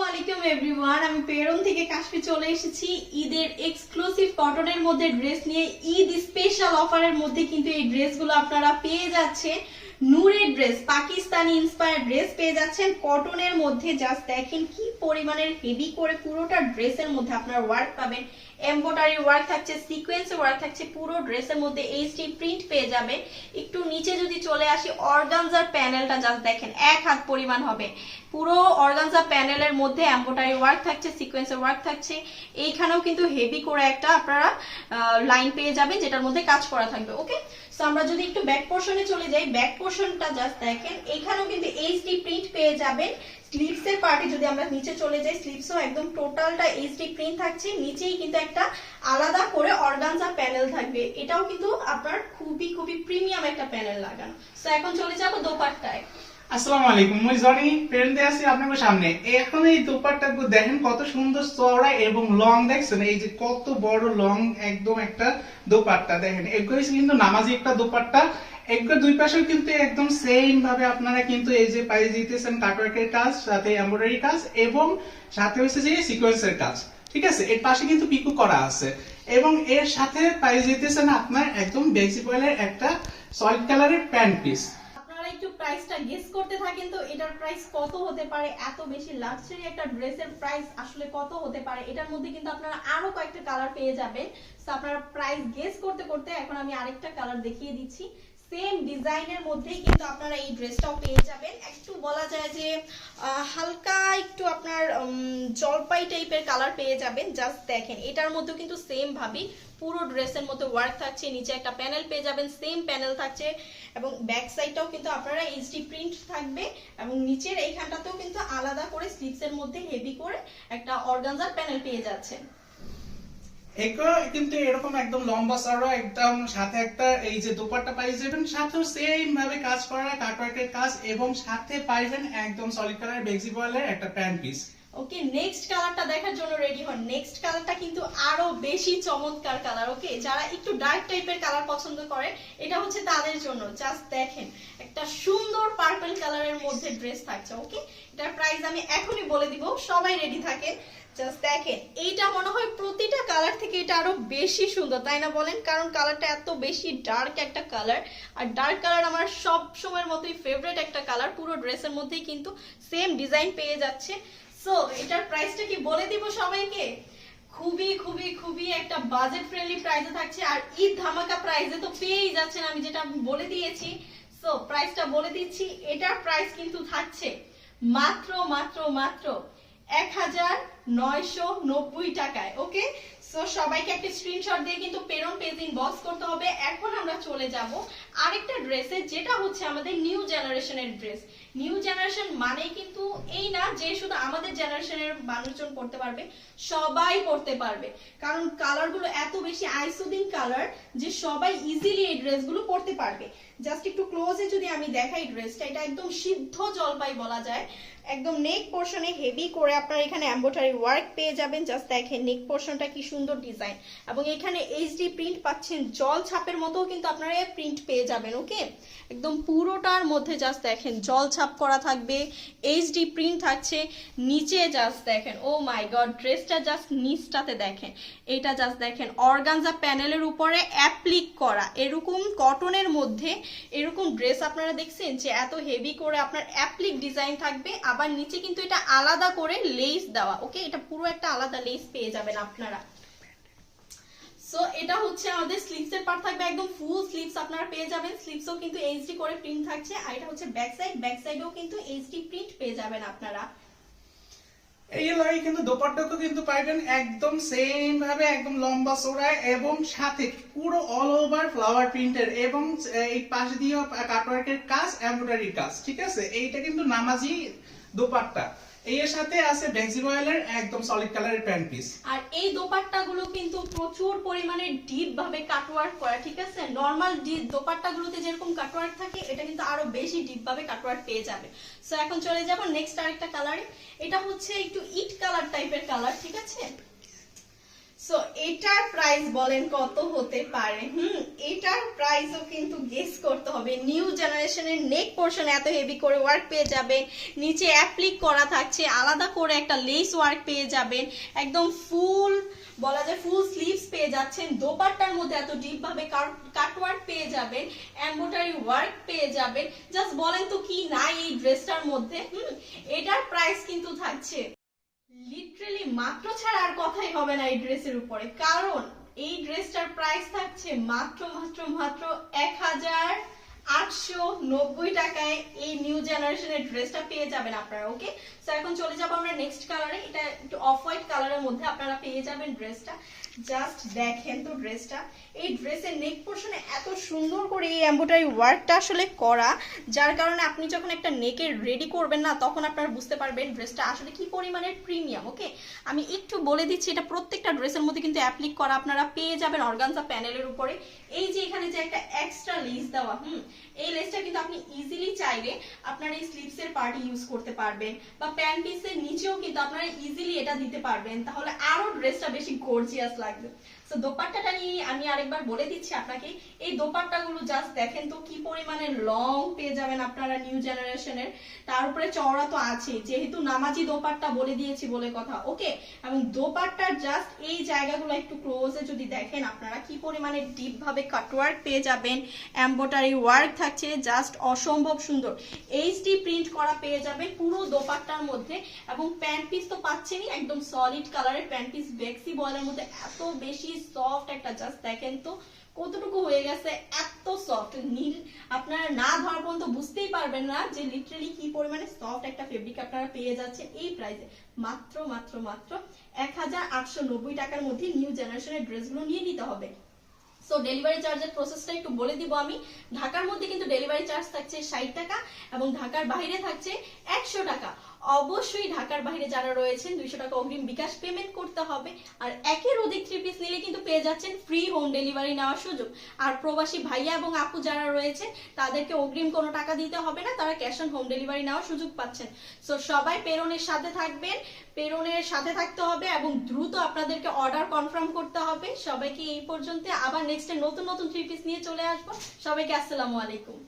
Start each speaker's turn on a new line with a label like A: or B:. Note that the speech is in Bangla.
A: আলাইকুম এভরিওয়ান, আমি পেরন থেকে কাশ্মীর চলে এসেছি ঈদের এক্সক্লুসিভ কটনের মধ্যে ড্রেস নিয়ে। ঈদ স্পেশাল অফারের মধ্যে কিন্তু এই ড্রেসগুলো আপনারা পেয়ে যাচ্ছেন। নূরের ড্রেস, পাকিস্তানি ইন্সপায়ার্ড ড্রেস পেয়ে যাচ্ছেন কটনের মধ্যে। জাস্ট দেখেন কি পরিমাণের হেভি করে পুরোটা ড্রেসের মধ্যে আপনারা ওয়ার্ক পাবেন। এমব্রয়ডারি ওয়ার্ক থাকছে, সিকোয়েন্সের ওয়ার্ক থাকছে, পুরো ড্রেসের মধ্যে এইচডি প্রিন্ট পেয়ে যাবে। একটু নিচে যদি চলে আসি, অর্গানজার প্যানেলটা জাস্ট দেখেন, এক হাত পরিমাণ হবে। পুরো অর্গানজা প্যানেলের মধ্যে এমব্রয়ডারি ওয়ার্ক থাকছে, সিকোয়েন্সের ওয়ার্ক থাকছে। এইখানেও কিন্তু হেভি করে একটা আপনারা লাইন পেয়ে যাবেন যেটার মধ্যে কাজ করা থাকবে। ওকে, সো আমরা যদি একটু ব্যাক পোর্শনে চলে যাই, ব্যাক পোর্শনটা জাস্ট দেখেন, এখানেও কিন্তু এইচডি প্রিন্ট পেয়ে যাবেন। স্লিভসের পার্টে যদি আমরা নিচে চলে যাই, স্লিভসও একদম টোটালটা এইচডি প্রিন্ট থাকছে। নিচেই কিন্তু একটা আলাদা করে অর্গানজা প্যানেল থাকবে। এটাও কিন্তু আপনার খুবই প্রিমিয়াম একটা প্যানেল লাগানো। সো এখন চলে যাব দোপাট্টায়।
B: আসসালামু আলাইকুম, মই জনি পেরেন্টে আছি আপনাদের সামনে। এখন এই দোপাট্টাগুলো দেখেন কত সুন্দর চওড়া এবং লং, দেখছেন এই যে কত বড় লং, একদম একটা দোপাট্টা দেখেন। এগুলো কিন্তু নামাজি একটা দোপাট্টা। এগুলো দুই পাশেও কিন্তু একদম সেম ভাবে আপনারা কিন্তু এই যে পাই দিতেছেন কাটওয়ার্কের কাজ, সাথে এমব্রয়ডারি কাজ এবং সাথে হচ্ছে যে সিকোয়েন্সের কাজ। ঠিক আছে, এর পাশে কিন্তু পিকো করা আছে এবং এর সাথে পাই দিতেছেন আপনার একদম বেসিক ওয়েলের একটা সলিড কালারের প্যান্ট পিস।
A: একটু প্রাইসটা গেস করতে থাকেন তো এটার প্রাইস কত হতে পারে। এত বেশি লাক্সারি একটা ড্রেসের প্রাইস আসলে কত হতে পারে। এটার মধ্যে কিন্তু আপনারা আরো কয়েকটা কালার পেয়ে যাবেন। সো আপনারা প্রাইস গেস করতে করতে এখন আমি আরেকটা কালার দেখিয়ে দিচ্ছি। সেম ডিজাইনের মধ্যেই কিন্তু আপনারা এই ড্রেসটাও পেয়ে যাবেন। একটু বলা যায় যে হালকা একটু আপনার জলপাই টাইপের কালার পেয়ে যাবেন। জাস্ট দেখেন, এটার মধ্যে কিন্তু সেম ভাবে পুরো ড্রেসের মধ্যে ওয়ার্ক থাকছে। নিচে একটা প্যানেল পেয়ে যাবেন, সেম প্যানেল থাকছে এবং ব্যাক সাইডটাও কিন্তু আপনারা এইচডি প্রিন্ট থাকবে এবং নিচের এইখানটাতেও কিন্তু আলাদা করে স্লিভসের মধ্যে হেভি করে একটা অর্গানজার প্যানেল পেয়ে যাচ্ছেন।
B: এগুলো কিন্তু এরকম একদম লম্বা চড়া, একদম সাথে একটা এই যে দোপাট্টা পাই যাবেন, সাথেও সেম ভাবে কাজ করা কাটওয়ার্কের কাজ এবং সাথে পাইবেন একদম সলিড কালার বেক্সি বয়েলের একটা প্যান্ট পিস।
A: ওকে, নেক্সট কালারটা দেখার জন্য রেডি হন। নেক্সট কালারটা কিন্তু আরো বেশি চমৎকার কালার। ওকে, যারা একটু ডার্ক টাইপের কালার পছন্দ করে এটা হচ্ছে তাদের জন্য। জাস্ট দেখেন, একটা সুন্দর পার্পল কালারের মধ্যে ড্রেস থাকছে। ওকে, এটার প্রাইস আমি এখনই বলে দিব, সবাই রেডি থাকেন। জাস্ট দেখেন, এইটা মনে হয় প্রতিটা কালার থেকে এটা আরো বেশি সুন্দর, তাই না বলেন? কারণ কালারটা এত বেশি ডার্ক একটা কালার, আর ডার্ক কালার আমার সব সময়ের মতোই ফেভারিট একটা কালার। পুরো ড্রেসের মধ্যেই কিন্তু সেম ডিজাইন পেয়ে যাচ্ছে। সো এটার প্রাইসটা কি বলে দিব সবাইকে? খুবই একটা বাজেট ফ্রেন্ডলি প্রাইসে থাকছে, আর ঈদ ধামাকা প্রাইসে তো পেয়েই যাচ্ছেন। আমি যেটা বলে দিয়েছি, সো প্রাইসটা বলে দিচ্ছি। এটার প্রাইস কিন্তু থাকছে মাত্র 1990 টাকায়। ওকে, সো সবাইকে একটা স্ক্রিনশট দিয়ে কিন্তু পেরন পেজ ইনবক্স করতে হবে। এখন আমরা চলে যাব আরেকটা ড্রেসে, যেটা হচ্ছে আমাদের নিউ জেনারেশনের ড্রেস। নিউ জেনারেশন মানে কিন্তু এই না যে শুধু আমাদের জেনারেশনের মানুষজন পড়তে পারবে, সবাই পড়তে পারবে। কারণ কালারগুলো এত বেশি আইসুদিং কালার যে সবাই ইজিলি এই ড্রেসগুলো পড়তে পারবে। জাস্ট একটু ক্লোজে যদি আমি দেখাই ড্রেসটা, এটা একদম সিদ্ধ জলপাই বলা যায়। একদম নেক পোর্শনে হেভি করে আপনারা এখানে এমব্রয়ডারি ওয়ার্ক পেয়ে যাবেন। জাস্ট দেখেন নেক পোর্শনটা কি সুন্দর ডিজাইন, এবং এখানে এইচডি প্রিন্ট পাচ্ছেন। জল ছাপের মতো কিন্তু আপনারা প্রিন্ট পেয়ে যাবেন। ওকে, একদম পুরোটার মধ্যে জাস্ট দেখেন জল ছাপ করা থাকবে, এইচডি প্রিন্ট থাকছে। নিচে জাস্ট দেখেন, ও মাই গড, ড্রেসটা জাস্ট নিচটাতে দেখেন, এটা জাস্ট দেখেন অর্গানজা প্যানেলের উপরে অ্যাপ্লিক করা। এরকম কটনের মধ্যে এরকম ড্রেস আপনারা দেখছেন যে এত হেভি করে আপনার অ্যাপ্লিক ডিজাইন থাকবে, আবার নিচে কিন্তু এটা আলাদা করে লেস দেওয়া। ওকে, এটা পুরো একটা আলাদা লেস পেয়ে যাবেন আপনারা। সো এটা হচ্ছে আমাদের স্লিভসের পার্ট থাকবে, একদম ফুল স্লিভস আপনারা পেয়ে যাবেন। স্লিভসও কিন্তু এইচডি করে প্রিন্ট থাকছে, আর এটা হচ্ছে ব্যাক সাইড, ব্যাক সাইডেও কিন্তু এইচডি প্রিন্ট পেয়ে যাবেন আপনারা।
B: এই লাগে কিন্তু দোপাট্টাকে কিন্তু পাইবেন একদম সেম ভাবে, একদম লম্বা চওড়া এবং সাথে পুরো অল ওভার ফ্লাওয়ার প্রিন্টের এবং এই পাশ দিয়ে কাটওয়ার্কের কাজ, এমব্রয়ডারি কাজ। ঠিক আছে, এইটা কিন্তু নামাজি দোপাট্টা। এর সাথে আছে বেক্সি বয়েলের একদম সলিড কালারের প্যান্ট পিস।
A: আর এই দোপাট্টাগুলো কিন্তু প্রচুর পরিমাণে ডিপ ভাবে কাটওয়ার্ক করা। ঠিক আছে, নরমাল ডিপ দোপাট্টাগুলোতে যেরকম কাটওয়ার্ক থাকে, এটা কিন্তু আরো বেশি ডিপ ভাবে কাটওয়ার্ক পেয়ে যাবে। সো এখন চলে যাব নেক্সট আরেকটা কালারে। এটা হচ্ছে একটু ইট কালার টাইপের কালার। ঠিক আছে, সো এটার প্রাইস বলেন কত হতে পারে? এটার প্রাইসও কিন্তু গেস করতে হবে। নিউ জেনারেশনের নেক পোর্শন এত হেভি করে ওয়ার্ক পেয়ে যাবেন, নিচে অ্যাপ্লিক করা থাকছে, আলাদা করে একটা লেস ওয়ার্ক পেয়ে যাবেন, একদম ফুল বলা যায় ফুল স্লিভস পেয়ে যাচ্ছেন, দোপাট্টার মধ্যে এত ডিপ ভাবে কাট ওয়ার্ক পেয়ে যাবেন, এমব্রয়ডারি ওয়ার্ক পেয়ে যাবেন। জাস্ট বলেন তো কি নাই এই ড্রেসটার মধ্যে? এটার প্রাইস কিন্তু থাকছে লিটারালি মাত্র ছাড়া আর কথাই হবে না এই ড্রেসের উপরে, কারণ এই ড্রেসটার প্রাইস থাকছে মাত্র মাত্র মাত্র 1890 টাকায়। এই নিউ জেনারেশনের ড্রেসটা পেয়ে যাবেন আপনারা। ওকে, সো এখন চলে যাব আমরা নেক্সট কালারে। এটা একটু অফ হোয়াইট কালারের মধ্যে আপনারা পেয়ে যাবেন ড্রেসটা। জাস্ট দেখেন তো ড্রেসটা, এই ড্রেসের নেক পোর্শনে এত সুন্দর করে এই এমব্রয়ডারি ওয়ার্কটা আসলে করা, যার কারণে আপনি যখন একটা নেকে রেডি করবেন না, তখন আপনারা বুঝতে পারবেন ড্রেসটা আসলে কি পরিমাণের প্রিমিয়াম। ওকে, আমি একটু বলে দিচ্ছি, এটা প্রত্যেকটা ড্রেসের মধ্যে কিন্তু অ্যাপ্লিক করা আপনারা পেয়ে যাবেন অর্গানজা প্যানেলের উপরে। এই যে এখানে যে একটা এক্সট্রা লেস দেওয়া, এই লেসটা কিন্তু আপনি ইজিলি চাইলে আপনার এই স্লিভসের পার্টি ইউজ করতে পারবেন, বা প্যান্ট পিসের নিচেও কিন্তু আপনারা ইজিলি এটা দিতে পারবেন, তাহলে আরো ড্রেসটা বেশি গর্জিয়াস লাগবে। সো দোপাট্টাটা নিয়ে আমি আরেকবার বলে দিচ্ছি আপনাকে, এই দোপাট্টাগুলো জাস্ট দেখেন তো কি পরিমাণে লং পেয়ে যাবেন আপনারা নিউ জেনারেশনের। তার উপরে চওড়া তো আছে, যেহেতু নামাজি দোপাট্টা বলে দিয়েছি বলে কথা। ওকে, এবং দোপাট্টার জাস্ট এই জায়গাগুলো একটু ক্লোজে যদি দেখেন আপনারা, কি পরিমাণে ডিপ ভাবে কাটওয়ার্ক পেয়ে যাবেন, এমব্রয়ডারি ওয়ার্ক থাকছে, জাস্ট অসম্ভব সুন্দর এইচডি প্রিন্ট করা পেয়ে যাবেন পুরো দোপাট্টার মধ্যে। এবং প্যান্ট পিস তো পাচ্ছেনই, একদম সলিড কালারের প্যান্ট পিস, বেক্সি বয়েলের মধ্যে এত বেশি সফট একটা, জাস্ট দেখেন তো কতটুকু হয়ে গেছে, এত সফট, নীল আপনারা না ধরা পর্যন্ত বুঝতেই পারবেন না যে লিটারালি কি পরিমাণে সফট একটা ফেব্রিক আপনারা পেয়ে যাচ্ছেন এই প্রাইসে। মাত্র মাত্র মাত্র 1890 টাকার মধ্যে নিউ জেনারেশনের ড্রেসগুলো নিয়ে নিতে হবে। সো ডেলিভারি চার্জের প্রসেসটা একটু বলে দিব আমি। ঢাকার মধ্যে কিন্তু ডেলিভারি চার্জ থাকছে 60 টাকা এবং ঢাকার বাইরে থাকছে 100 টাকা। অবশ্যই ঢাকার বাইরে যারা রয়েছেন 200 টাকা অগ্রিম বিকাশ পেমেন্ট করতে হবে। আর একের অধিক 3 পিস নিলে কিন্তু পেয়ে যাচ্ছেন ফ্রি হোম ডেলিভারি নেওয়ার সুযোগ। আর প্রবাসী ভাইয়া এবং আপু যারা রয়েছে তাদেরকে অগ্রিম কোনো টাকা দিতে হবে না, তারা ক্যাশ অন হোম ডেলিভারি নেওয়ার সুযোগ পাচ্ছেন। সো সবাই পেরনের সাথে থাকবেন, পেরনের সাথে থাকতে হবে এবং দ্রুত আপনাদেরকে অর্ডার কনফার্ম করতে হবে। সবাইকে এই পর্যন্ত, আবার নেক্সট নতুন নতুন 3 পিস নিয়ে চলে আসবো। সবাইকে আসসালামু আলাইকুম।